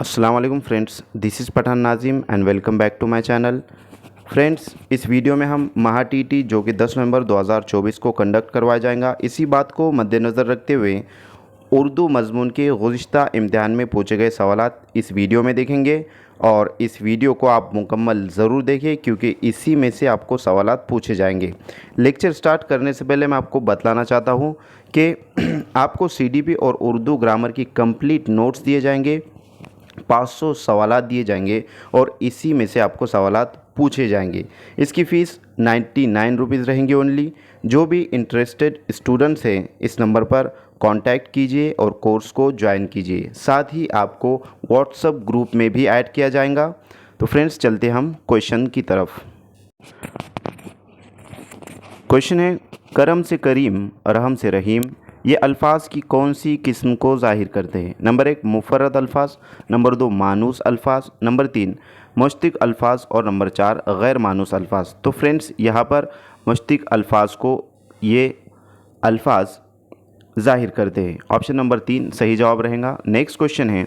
अस्सलाम वालेकुम friends, this is Pathan Nazim and welcome back to my channel. Friends, इस video में हम महा टीटी जो कि 10 नवंबर 2024 को कंडक्ट करवाया जाएगा, इसी बात को मद्देनज़र रखते हुए उर्दू मज़मून के गुज़िश्ता इम्तिहान में पूछे गए सवालात इस वीडियो में देखेंगे। और इस वीडियो को आप मुकम्मल ज़रूर देखें क्योंकि इसी में से आपको सवालात पूछे जाएंगे। लेक्चर स्टार्ट करने से पहले मैं आपको बतलाना चाहता हूँ कि आपको सीडीपी और उर्दू ग्रामर की कंप्लीट नोट्स दिए जाएंगे, 500 सवालात दिए जाएंगे और इसी में से आपको सवालात पूछे जाएंगे। इसकी फ़ीस 99 रुपीज़ रहेंगी ओनली। जो भी इंटरेस्टेड स्टूडेंट्स हैं इस नंबर पर कांटेक्ट कीजिए और कोर्स को ज्वाइन कीजिए। साथ ही आपको व्हाट्सएप ग्रुप में भी ऐड किया जाएगा। तो फ्रेंड्स, चलते हम क्वेश्चन की तरफ। क्वेश्चन है, करम से करीम, रहम से रहीम, ये अल्फाज की कौन सी किस्म को ज़ाहिर करते हैं? नंबर 1 मुफर्रद अल्फाज, नंबर 2 मानूस अल्फाज, नंबर 3 मुश्तिक अल्फाज और नंबर 4 गैर मानूस अल्फाज। तो फ्रेंड्स, यहाँ पर मुश्तिक अल्फाज को ये अल्फाज ज़ाहिर करते हैं। ऑप्शन नंबर 3 सही जवाब रहेगा। नेक्स्ट क्वेश्चन है,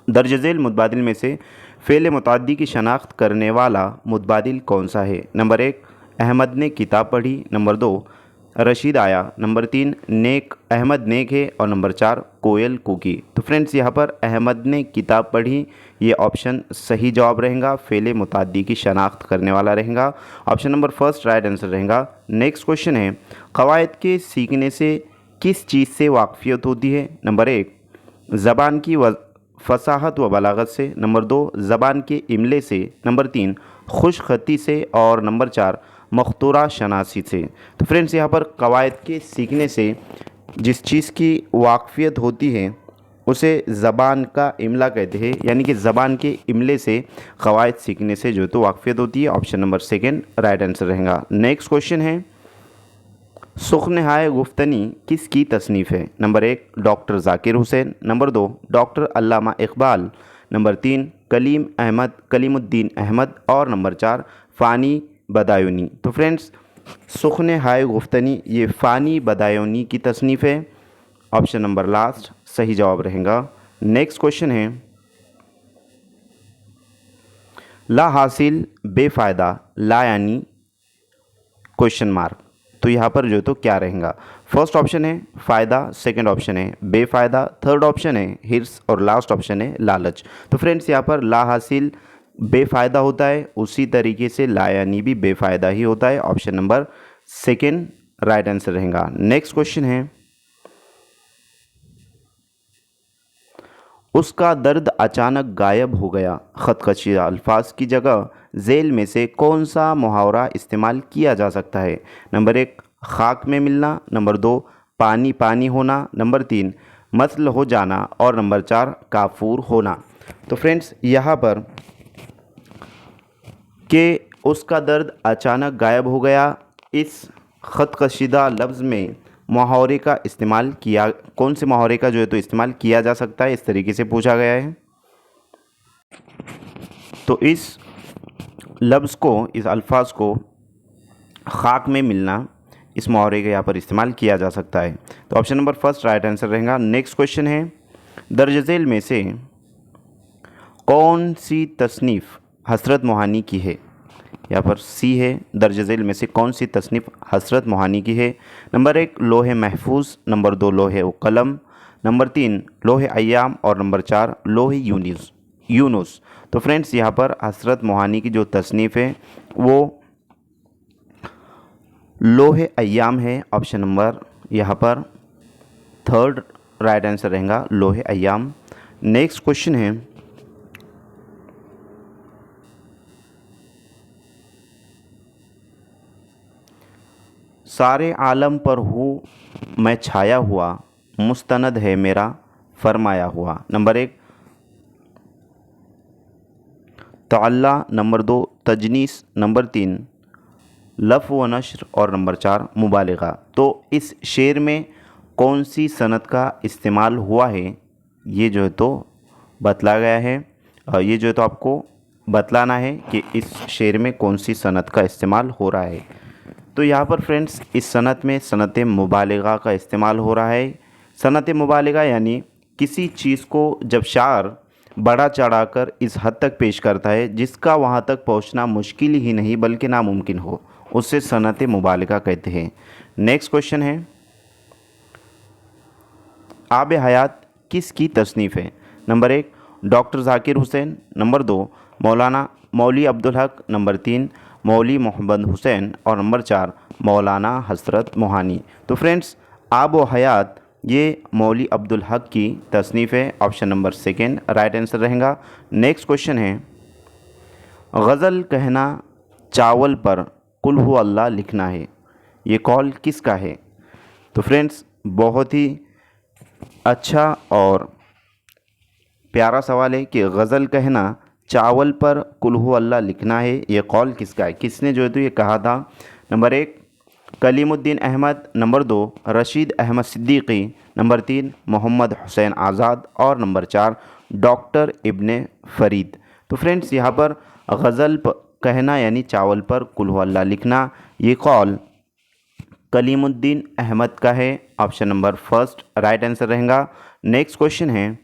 दर्ज झेल मुतबादिल में से फ़ेल मुतअद्दी की शनाख्त करने वाला मुतबादिल कौन सा है? नंबर 1 अहमद ने किताब पढ़ी, नंबर 2 रशीद आया, नंबर 3 नेक अहमद नेक है और नंबर 4 कोयल कुकी। तो फ्रेंड्स, यहाँ पर अहमद ने किताब पढ़ी ये ऑप्शन सही जवाब रहेगा, फ़ेल मुतअद्दी की शनाख्त करने वाला रहेगा। Option number first right answer रहेगा। नेक्स्ट क्वेश्चन है, क़वायद के सीखने से किस चीज़ से वाकफ़ियत होती है? नंबर 1 ज़बान की फसाहत व बलागत से, नंबर 2 ज़बान के इमले से, नंबर 3 खुश ख़ती से और नंबर 4 मख्तूरा शनासी से। तो फ्रेंड्स, यहाँ पर क़वायद के सीखने से जिस चीज़ की वाकफ़ियत होती है उसे ज़बान का इमला कहते हैं, यानी कि ज़बान के इमले से क़वायद सीखने से जो तो वाकफ़ियत होती है। Option number second right answer रहेगा। नेक्स्ट क्वेश्चन है, सुख़्न-ए गुफ्तनी किसकी तसनीफ़ है? Number 1 doctor Zakir Hussain, number 2 doctor Allama Iqbal, number 3 Kalimuddin Ahmad और नंबर 4 फ़ानी बदायूनी। तो फ्रेंड्स, सुख़्न-ए गुफ्तनी ये फ़ानी बदायूनी की तसनीफ़ है। ऑप्शन नंबर लास्ट सही जवाब रहेगा। नेक्स्ट क्वेश्चन है, ला हासिल बेफ़ायदा ला यानी क्वेश्चन मार्क। तो यहाँ पर जो तो क्या रहेगा? फर्स्ट ऑप्शन है फ़ायदा, सेकंड ऑप्शन है बेफ़ायदा, थर्ड ऑप्शन है हिर्स और लास्ट ऑप्शन है लालच। तो फ्रेंड्स, यहाँ पर ला हासिल बेफ़ायदा होता है, उसी तरीके से ला यानी भी बेफ़ायदा ही होता है। Option number second right answer रहेगा। नेक्स्ट क्वेश्चन है, उसका दर्द अचानक गायब हो गया, ख़तकशीदा अल्फाज की जगह झेल में से कौन सा मुहावरा इस्तेमाल किया जा सकता है? नंबर 1 खाक में मिलना, नंबर 2 पानी पानी होना, नंबर 3 मसल हो जाना और नंबर 4 काफूर होना। तो फ्रेंड्स, यहाँ पर कि उसका दर्द अचानक गायब हो गया, इस ख़तकशीदा लफ्ज़ में मुहावरे का इस्तेमाल किया, कौन से मुहावरे का जो है तो इस्तेमाल किया जा सकता है, इस तरीके से पूछा गया है। तो इस लफ्ज़ को, इस अल्फाज को खाक में मिलना, इस मुहावरे का यहाँ पर इस्तेमाल किया जा सकता है। तो option number first right answer रहेगा। नेक्स्ट क्वेश्चन है, दर्ज झेल में से कौन सी तसनीफ़ हसरत मोहानी की है? यहाँ पर सी है, दर्ज झेल में से कौन सी तसनीफ़ हसरत मोहानी की है? नंबर 1 लोहे महफूज, नंबर 2 लोहे कलम, नंबर 3 लोहे अय्याम और नंबर 4 लोहे यूनुस। तो फ्रेंड्स, यहाँ पर हसरत मोहानी की जो तसनीफ़ है वो लोहे अय्याम है। ऑप्शन नंबर यहाँ पर थर्ड राइट आंसर रहेगा, लोहे अय्याम। नेक्स्ट क्वेश्चन है, सारे आलम पर हूँ मैं छाया हुआ, मुस्तनद है मेरा फरमाया हुआ। नंबर 1 तअल्ला, नंबर 2 तजनीस, नंबर 3 लफ़ व नश्र और नंबर 4 मुबालिगा। तो इस शेर में कौन सी सनत का इस्तेमाल हुआ है, ये जो है तो बतला गया है। ये जो है तो आपको बतलाना है कि इस शेर में कौन सी सनत का इस्तेमाल हो रहा है। तो यहाँ पर फ्रेंड्स, इस सनत में सनत मुबालिगा का इस्तेमाल हो रहा है। सनत मुबालिगा यानी किसी चीज़ को जब शायर बढ़ा चढ़ाकर इस हद तक पेश करता है जिसका वहाँ तक पहुँचना मुश्किल ही नहीं बल्कि नामुमकिन हो, उससे सनत मुबालगा कहते हैं। नेक्स्ट क्वेश्चन है, आब हयात किसकी तसनीफ़ है? Number 1 doctor Zakir Hussain, number 2 मौलाना मौली अब्दुल हक, नंबर 3 मौली मोहम्मद हुसैन और नंबर 4 मौलाना हसरत मोहानी। तो फ्रेंड्स, आब व हयात ये मौली अब्दुल हक की तसनीफ़ है। Option number second right answer रहेगा। नेक्स्ट क्वेश्चन है, गज़ल कहना चावल पर कुल हु अल्लाह लिखना है, ये कॉल किसका है? तो फ्रेंड्स, बहुत ही अच्छा और प्यारा सवाल है कि गज़ल कहना चावल पर कुल हु अल्लाह लिखना है, ये कॉल किसका है? किसने जो है तो ये कहा था? Number 1 Kalimuddin Ahmad, number 2 Rashid Ahmad Siddiqui, number 3 Mohammad Hussain Azad और नंबर 4 डॉक्टर इब्ने फ़रीद। तो फ्रेंड्स, यहाँ पर गज़ल कहना यानी चावल पर कुल हु अल्लाह लिखना, ये कॉल कलीमुद्दीन अहमद का है। Option number first right answer रहेगा। नेक्स्ट क्वेश्चन है,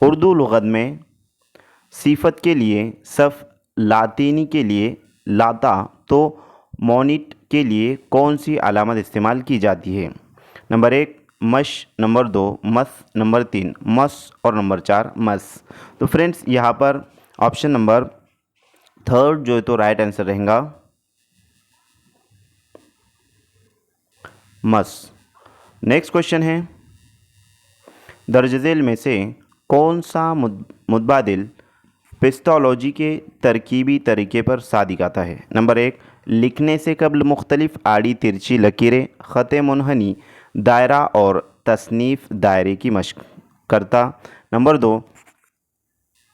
उर्दू लुग़त में सिफ़त के लिए सफ़ लातीनी के लिए लाता तो मोनिट के लिए कौन सी अलामत इस्तेमाल की जाती है? नंबर 1 मश, नंबर 2 मस, नंबर 3 मस और नंबर 4 मस। तो फ्रेंड्स, यहाँ पर ऑप्शन नंबर थर्ड जो है तो राइट आंसर रहेगा, मस। नेक्स्ट क्वेश्चन है, दर्ज झेल में से कौन सा मुतबादिल पिस्तोलॉजी के तरकीबी तरीके पर साथ दिखाता है? नंबर 1 लिखने से कबल मुख्तलिफ आड़ी तिरछी लकीरें, ख़त मुनहनी, दायरा और तसनीफ़ दायरे की मशक करता। नंबर 2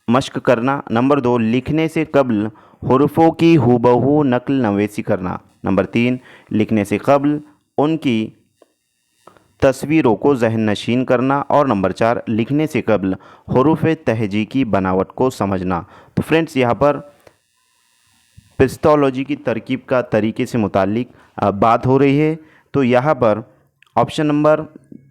मशक करना। नंबर 2 लिखने से कबल हुर्फ़ों की हुबहू नकल नवेसी करना। नंबर 3 लिखने से कबल उनकी तस्वीरों को जहन नशीन करना और नंबर 4 लिखने से कबल हुरूफ़ तहजी की बनावट को समझना। तो फ्रेंड्स, यहाँ पर पिस्तोलॉजी की तरकीब का तरीके से मुतालिक बात हो रही है। तो यहाँ पर ऑप्शन नंबर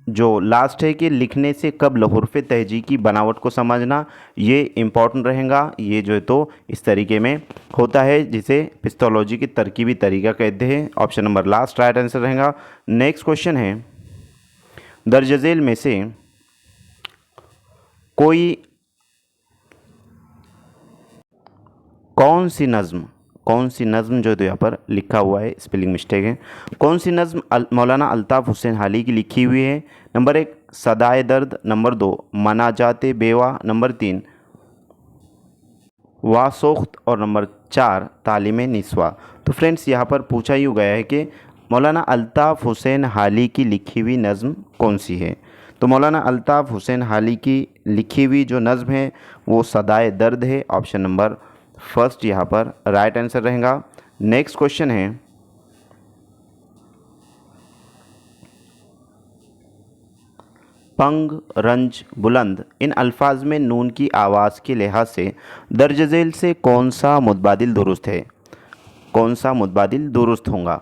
जो लास्ट है कि लिखने से कबल हुरूफ़ तहजी की बनावट को समझना, ये इम्पॉर्टेंट रहेगा। ये जो है तो इस तरीके में होता है जिसे पिस्तोलॉजी की तरकीबी तरीका कहते हैं। Option number last right answer रहेगा। नेक्स्ट क्वेश्चन है, दर्ज झेल में से कौन सी नज़्म जो है तो यहाँ पर लिखा हुआ है, स्पेलिंग मिस्टेक है। कौन सी नज़्म मौलाना अल्ताफ़ हुसैन हाली की लिखी हुई है? नंबर 1 सदाए दर्द, नंबर 2 मनाजाते बेवा, नंबर 3 वासोख्त और नंबर 4 तालीम निस्वा। तो फ्रेंड्स, यहाँ पर पूछा यूँ गया है कि मौलाना अल्ताफ़ हुसैन हाली की लिखी हुई नज़्म कौन सी है? तो मौलाना अल्ताफ़ हुसैन हाली की लिखी हुई जो नज़्म है वो सदाए दर्द है। ऑप्शन नंबर फर्स्ट यहाँ पर राइट आंसर रहेगा। नेक्स्ट क्वेश्चन है, पंग, रंज, बुलंद, इन अल्फाज में नून की आवाज़ के लिहाज से दर्ज झेल से कौन सा मुतबादिल दुरुस्त है? कौन सा मुतबादिल दुरुस्त होगा?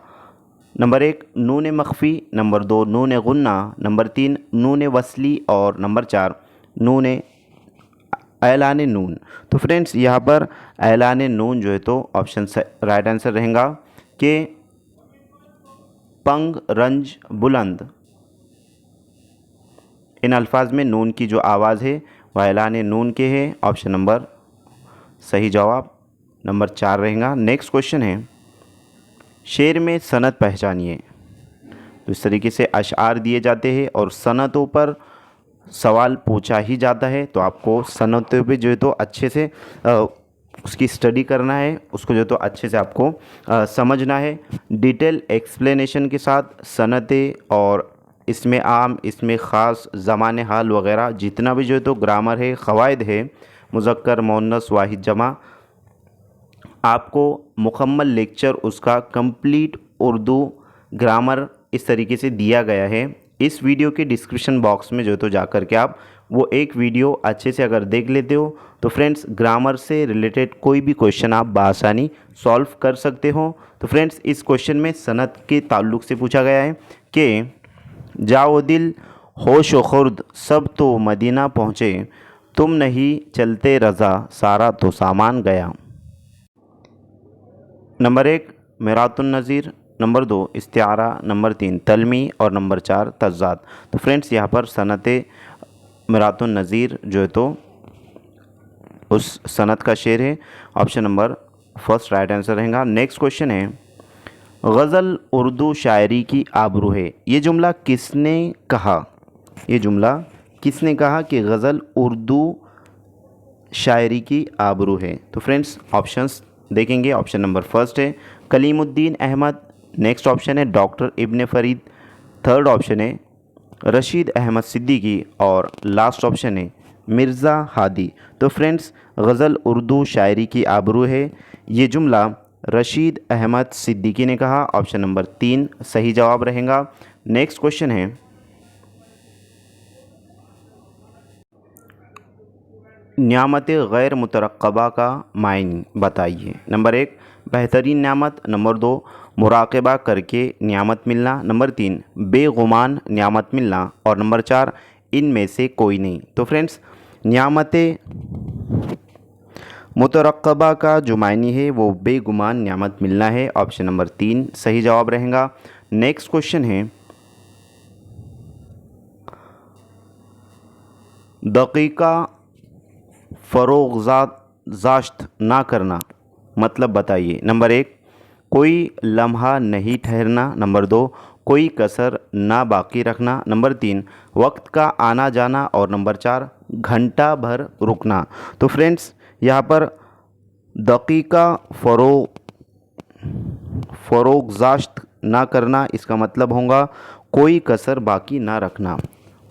नंबर 1 नून मख्फ़ी, नंबर 2 नून गुन्ना, नंबर 3 नून वसली और नंबर 4 नून ऐलान नून। तो फ्रेंड्स, यहाँ पर ऐलान नून जो है तो ऑप्शन राइट आंसर रहेगा कि पंग, रंज, बुलंद, इन अल्फाज में नून की जो आवाज़ है वह ऐलान नून के है। ऑप्शन नंबर सही जवाब नंबर 4 रहेगा। नेक्स्ट क्वेश्चन है, शेर में सनद पहचानिए। तो इस तरीके से अशआर दिए जाते हैं और सनतों पर सवाल पूछा ही जाता है, तो आपको सनतों पे जो है तो अच्छे से उसकी स्टडी करना है, उसको जो तो अच्छे से आपको समझना है। डिटेल एक्सप्लेनेशन के साथ सनतें और इसमें आम, इसमें ख़ास, ज़माने हाल वगैरह जितना भी जो है तो ग्रामर है, क़वाइद है, मुज़क्कर, मुअन्नस, वाहिद, जमा, आपको मुकम्मल लेक्चर उसका कंप्लीट उर्दू ग्रामर इस तरीके से दिया गया है। इस वीडियो के डिस्क्रिप्शन बॉक्स में जो तो जा कर के आप वो एक वीडियो अच्छे से अगर देख लेते हो तो फ्रेंड्स ग्रामर से रिलेटेड कोई भी क्वेश्चन आप बआसानी सॉल्व कर सकते हो। तो फ्रेंड्स, इस क्वेश्चन में सनद के ताल्लुक़ से पूछा गया है कि जाओ दिल होश व खुर्द सब तो मदीना पहुँचे, तुम नहीं चलते रज़ा सारा तो सामान गया। नंबर 1 मिरातुन नज़ीर, नंबर 2 इस्तिआरा, नंबर 3 तलमी और नंबर 4 तज़ाद। तो फ्रेंड्स यहाँ पर सनत मिरातुन नज़ीर जो है तो उस सनत का शेर है। Option number first right answer रहेगा। नेक्स्ट क्वेश्चन है, गज़ल उर्दू शायरी की आबरू है। ये जुमला किसने कहा? ये जुमला किसने कहा कि गज़ल उर्दू शायरी की आबरू है? तो फ्रेंड्स ऑप्शंस देखेंगे। ऑप्शन नंबर फर्स्ट है कलीमुद्दीन अहमद, नेक्स्ट ऑप्शन है डॉक्टर इब्ने फरीद, थर्ड ऑप्शन है रशीद अहमद सिद्दीकी और लास्ट ऑप्शन है मिर्ज़ा हादी। तो फ्रेंड्स गज़ल उर्दू शायरी की आबरू है, ये जुमला रशीद अहमद सिद्दीकी ने कहा। ऑप्शन नंबर 3 सही जवाब रहेगा। नेक्स्ट क्वेश्चन है, नियामत गैर मुतरक़्क़बा का मायने बताइए। नंबर 1 बेहतरीन नियामत, नंबर 2 मुराक़बा करके नियामत मिलना, नंबर 3 बेगुमान नियामत मिलना और नंबर 4 इनमें से कोई नहीं। तो फ्रेंड्स नियामत मुतरक़्क़बा का जो मायने है वो बेगुमान नियामत मिलना है। ऑप्शन नंबर 3 सही जवाब रहेगा। नेक्स्ट क्वेश्चन है, दक़ीक़ा फ़रोग़ज़ाश्त ना करना मतलब बताइए। नंबर 1 कोई लम्हा नहीं ठहरना, नंबर 2 कोई कसर ना बाकी रखना, नंबर 3 वक्त का आना जाना और नंबर 4 घंटा भर रुकना। तो फ्रेंड्स यहाँ पर दक़ीक़ा फ़रोग़ज़ाश्त ना करना इसका मतलब होगा कोई कसर बाकी ना रखना।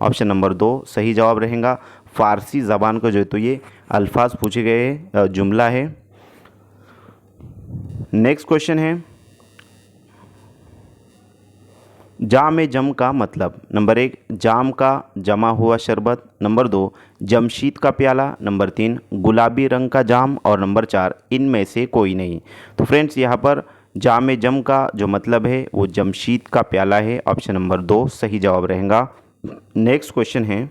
ऑप्शन नंबर 2 सही जवाब रहेगा। फ़ारसी ज़बान को जो है तो ये अल्फाज पूछे गए जुमला है। नेक्स्ट क्वेश्चन है, जाम जम का मतलब। नंबर 1 जाम का जमा हुआ शरबत, नंबर 2 जमशीद का प्याला, नंबर 3 गुलाबी रंग का जाम और नंबर 4 इनमें से कोई नहीं। तो फ्रेंड्स यहाँ पर जाम जम का जो मतलब है वो जमशीद का प्याला है। ऑप्शन नंबर 2 सही जवाब रहेगा। नेक्स्ट क्वेश्चन है,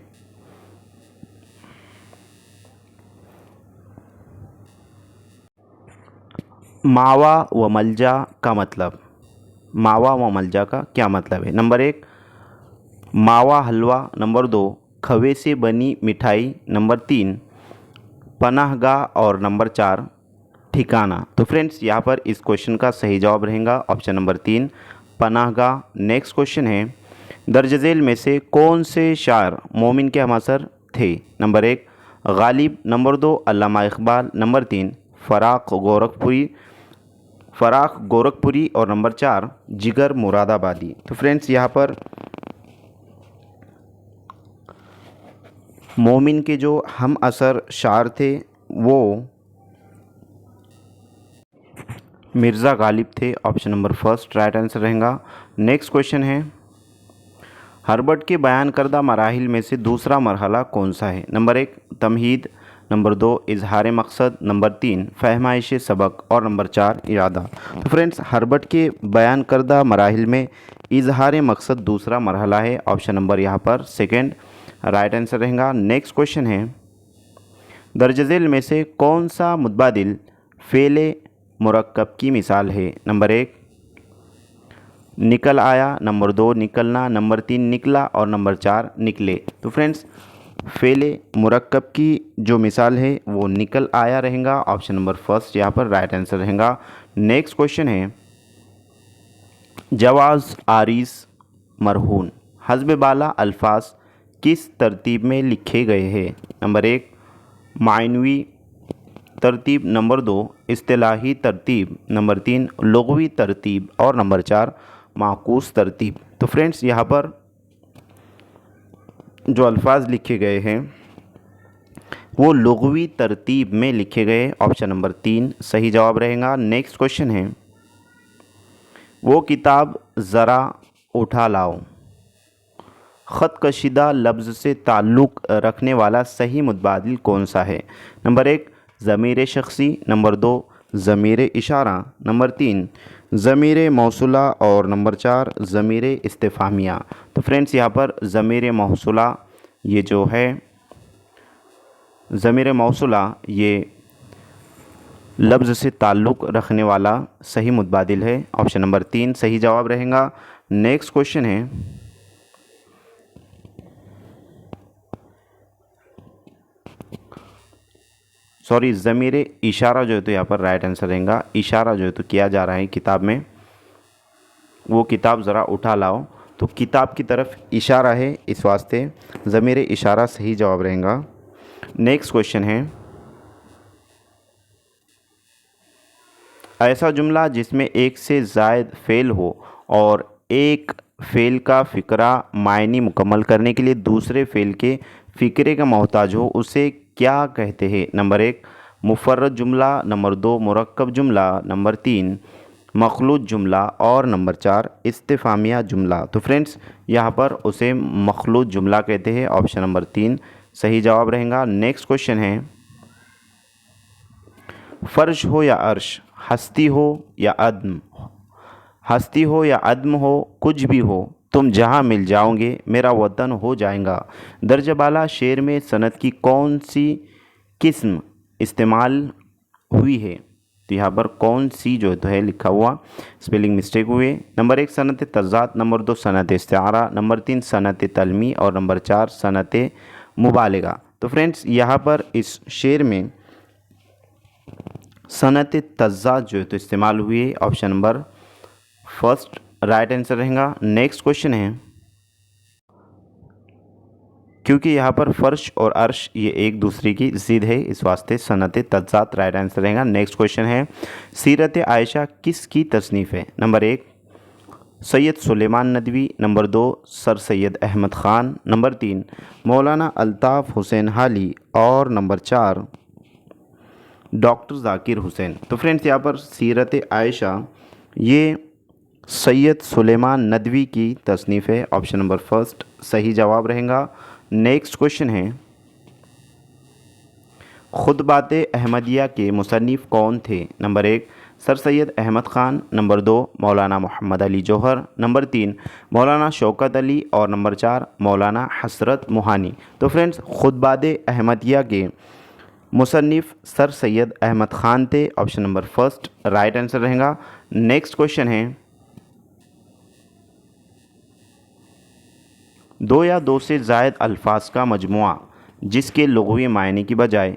मावा व मलजा का मतलब। मावा व मलजा का क्या मतलब है? नंबर 1 मावा हलवा, नंबर 2 खवे से बनी मिठाई, नंबर 3 पनाहगाह और नंबर 4 ठिकाना। तो फ्रेंड्स यहाँ पर इस क्वेश्चन का सही जवाब रहेगा ऑप्शन नंबर 3 पनाहगाह। नेक्स्ट क्वेश्चन है, दर्ज झेल में से कौन से शायर मोमिन के हमअसर थे? नंबर 1 गालिब, नंबर 2 अल्लामा इकबाल, नंबर 3 फ़राख गोरखपुरी और नंबर 4 जिगर मुरादाबादी। तो फ्रेंड्स यहाँ पर मोमिन के जो हम असर शायर थे वो मिर्ज़ा गालिब थे। Option number first right answer रहेगा। नेक्स्ट क्वेश्चन है, हर्बर्ट के बयान करदा मराहिल में से दूसरा मरहला कौन सा है? नंबर 1 तमहीद, नंबर 2 इजहार मकसद, नंबर 3 फहमाइश सबक और नंबर 4 इरादा। तो फ्रेंड्स हर्बर्ट के बयान करदा मराहिल में इजहार मकसद दूसरा मरहला है। ऑप्शन नंबर यहाँ पर सेकंड राइट आंसर रहेगा। नेक्स्ट क्वेश्चन है, दर्ज झेल में से कौन सा मुतबादिल फ़ेल मुरक्कब की मिसाल है? नंबर 1 निकल आया, नंबर 2 निकलना, नंबर 3 निकला और नंबर 4 निकले। तो फ्रेंड्स फ़ेल मुरक्कब की जो मिसाल है वो निकल आया रहेगा। ऑप्शन नंबर फर्स्ट यहाँ पर राइट आंसर रहेगा। नेक्स्ट क्वेश्चन है, जवाज़ आरिस मरहून हस्ब बाला अल्फाज किस तरतीब में लिखे गए हैं? नंबर 1 मायनवी तरतीब, नंबर 2 इस्तिलाही तरतीब, नंबर 3 लुग़वी तरतीब और नंबर 4 माकूस तरतीब। तो फ्रेंड्स यहाँ पर जो अल्फाज लिखे गए हैं वो लुग़वी तरतीब में लिखे गए। ऑप्शन नंबर 3 सही जवाब रहेगा। नेक्स्ट क्वेश्चन है, वो किताब ज़रा उठा लाओ ख़त कशीदा लफ्ज़ से ताल्लुक़ रखने वाला सही मुतबादिल कौन सा है? नंबर 1 ज़मीर शख्सी, नंबर 2 ज़मीर इशारा, नंबर 3 ज़मीर मौसूला और नंबर 4 ज़मीर इस्तिफ़ामिया। तो फ्रेंड्स यहाँ पर ज़मीर मौसूला ये जो है ज़मीर मौसूला ये लफ्ज़ से ताल्लुक़ रखने वाला सही मुतबादिल है। ऑप्शन नंबर 3 सही जवाब रहेगा। नेक्स्ट क्वेश्चन है, सॉरी ज़मीर इशारा जो है तो यहाँ पर राइट आंसर रहेगा। इशारा जो है तो किया जा रहा है किताब में, वो किताब ज़रा उठा लाओ, तो किताब की तरफ इशारा है, इस वास्ते ज़मीर इशारा सही जवाब रहेगा। नेक्स्ट क्वेश्चन है, ऐसा जुमला जिसमें एक से ज़ायद फ़ेल हो और एक फ़ेल का फ़िक्रा मायनी मुकम्मल करने के लिए दूसरे फ़ेल के फ़िक्रे का मोहताज हो, उसे क्या कहते हैं? नंबर 1 मुफ़र्रद जुमला, नंबर 2 मुरक्कब जुमला, नंबर 3 मखलूत जुमला और नंबर 4 इस्तिफ़ामिया जुमला। तो फ्रेंड्स यहाँ पर उसे मखलूत जुमला कहते हैं। ऑप्शन नंबर 3 सही जवाब रहेगा। नेक्स्ट क्वेश्चन है, फ़र्श हो या अर्श, हस्ती हो या अदम, हस्ती हो या अदम हो, कुछ भी हो, तुम जहाँ मिल जाओगे मेरा वतन हो जाएगा। दर्जबाला शेर में सनत की कौन सी किस्म इस्तेमाल हुई है? तो यहाँ पर कौन सी जो तो है लिखा हुआ, स्पेलिंग मिस्टेक हुए। नंबर 1 सनत तज़ात, नंबर 2 सनत इस्तिआरा, नंबर 3 सनत तलमी और नंबर 4 सनत मुबालिगा। तो फ्रेंड्स यहाँ पर इस शेर में सनत तज़ात जो है तो इस्तेमाल हुई है। Option number first right answer रहेगा। नेक्स्ट क्वेश्चन है, क्योंकि यहाँ पर फ़र्श और अर्श ये एक दूसरे की ज़िद है, इस वास्ते सनत तज़ात राइट आंसर रहेगा। नेक्स्ट क्वेश्चन है, सीरत आयशा किसकी तसनीफ़ है? Number 1 Syed Sulaiman Nadvi, number 2 Sir Syed Ahmad Khan, number 3 Maulana Altaf Hussain हाली और नंबर 4 डॉक्टर ज़ाकिर हुसैन। तो फ्रेंड्स यहाँ पर सीरत आयशा ये सैयद सुलेमान नदवी की तसनीफ़ है। ऑप्शन नंबर फर्स्ट सही जवाब रहेगा। नेक्स्ट क्वेश्चन है, खुतबात अहमदिया के मुसन्निफ़ कौन थे? Number 1 Sir Syed Ahmad Khan, number 2 Maulana Mohammad Ali जौहर, नंबर 3 मौलाना शौकत अली और नंबर 4 मौलाना हसरत मोहानी। तो फ्रेंड्स खुतबात अहमदिया के मुसन्निफ़ सर सैयद अहमद ख़ान थे। Option number first right answer रहेगा। नेक्स्ट क्वेश्चन है, 2 या 2 से ज़ायद अल्फाज का मजमुआ जिसके लुग़वी मायने की बजाय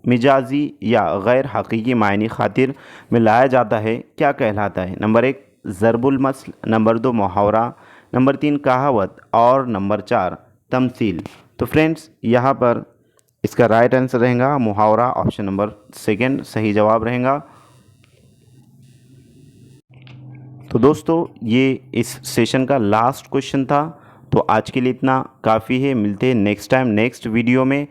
मिजाजी या गैर हकीकी मायने खातिर में लाया जाता है, क्या कहलाता है? नंबर 1 ज़रबुल मसल, नंबर 2 मुहावरा, नंबर 3 कहावत और नंबर 4 तमसील। तो फ्रेंड्स यहाँ पर इसका राइट आंसर रहेगा मुहावरा। ऑप्शन नंबर सेकंड सही जवाब रहेगा। तो दोस्तों ये इस सेशन का लास्ट क्वेश्चन था, तो आज के लिए इतना काफ़ी है। मिलते हैं नेक्स्ट टाइम नेक्स्ट वीडियो में।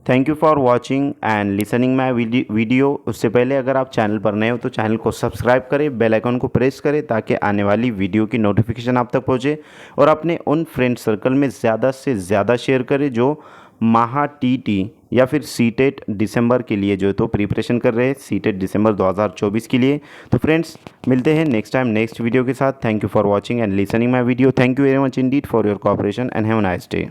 Thank you for watching and listening my video. उससे पहले अगर आप चैनल पर नए हो तो चैनल को सब्सक्राइब करें, बेल आइकन को प्रेस करें ताकि आने वाली वीडियो की नोटिफिकेशन आप तक पहुँचे, और अपने उन फ्रेंड सर्कल में ज़्यादा से ज़्यादा शेयर करें जो महा टीटी या फिर सीटेट दिसंबर के लिए जो है तो प्रिपरेशन कर रहे हैं, सीटेट दिसंबर 2024 के लिए। तो फ्रेंड्स मिलते हैं नेक्स्ट टाइम नेक्स्ट वीडियो के साथ। Thank you for watching and listening my video. Thank you very much Indeed for your cooperation and have a nice day.